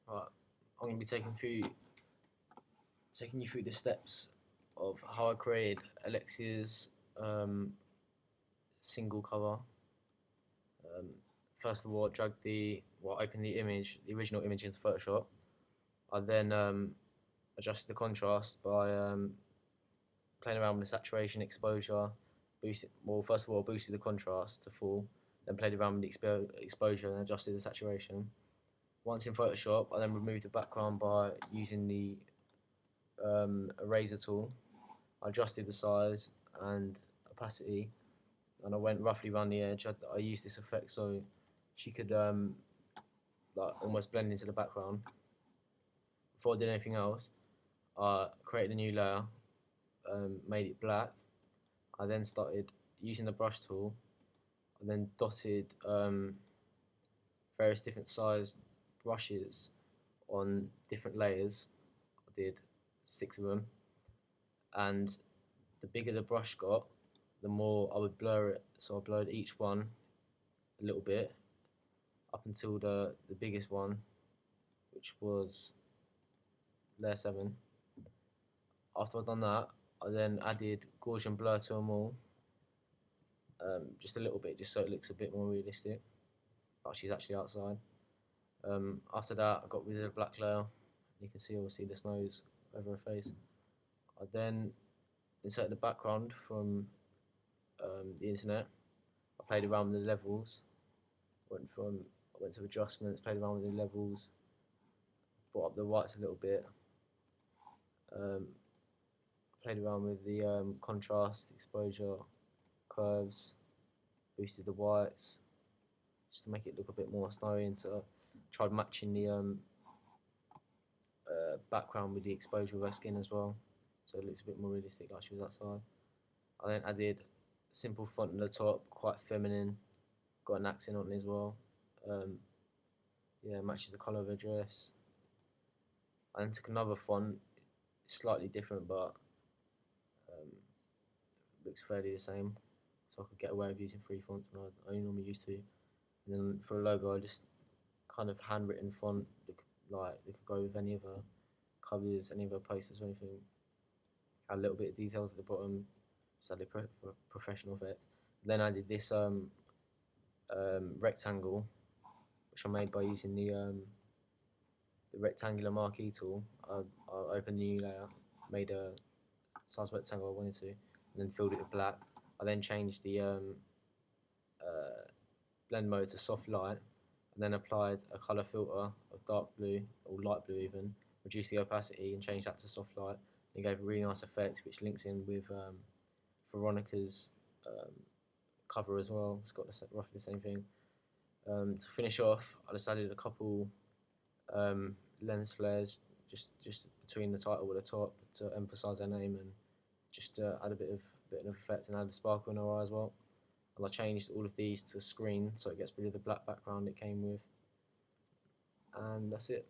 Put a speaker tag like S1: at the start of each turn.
S1: Right, I'm gonna be taking you through the steps of how I created Alexia's single cover. Um, First of all, I opened the original image into Photoshop. I then adjusted the contrast by playing around with the saturation, exposure, first of all, I boosted the contrast to full, then played around with the exposure and adjusted the saturation. Once in Photoshop, I then removed the background by using the eraser tool. I adjusted the size and opacity, and I went roughly around the edge. I used this effect so she could like almost blend into the background. Before I did anything else, I created a new layer, made it black. I then started using the brush tool. I then dotted various different sized brushes on different layers. I did 6 of them, and the bigger the brush got, the more I would blur it. So I blurred each one a little bit up until the biggest one, which was layer 7. After I'd done that, I then added Gaussian blur to them all, just a little bit, just so it looks a bit more realistic, like she's actually outside. After that, I got rid of the black layer. You can see obviously the snow's over her face. I then inserted the background from the internet. I played around with the levels. I went to adjustments, played around with the levels, brought up the whites a little bit. Played around with the contrast, exposure, curves, boosted the whites, just to make it look a bit more snowy, and tried matching the background with the exposure of her skin as well, so it looks a bit more realistic, like she was outside. I then added a simple font on the top, quite feminine, got an accent on it as well. Yeah, matches the colour of her dress. I then took another font, slightly different, but looks fairly the same, so I could get away with using 3 fonts when I only normally used to. And then for a logo, I just kind of handwritten font that could go with any of her covers, any of her posters or anything. Add a little bit of details at the bottom, just added professional effect. Then I did this rectangle, which I made by using the rectangular marquee tool. I opened a new layer, made a size rectangle I wanted to, and then filled it with black. I then changed the blend mode to soft light, and then applied a colour filter of dark blue, or light blue even, reduced the opacity and changed that to soft light, and gave a really nice effect which links in with Veronica's cover as well. It's got roughly the same thing. To finish off, I just added a couple lens flares just between the title and the top to emphasise her name, and just add a bit of effect, and add a sparkle in her eye as well. And I changed all of these to screen so it gets rid of the black background it came with, and that's it.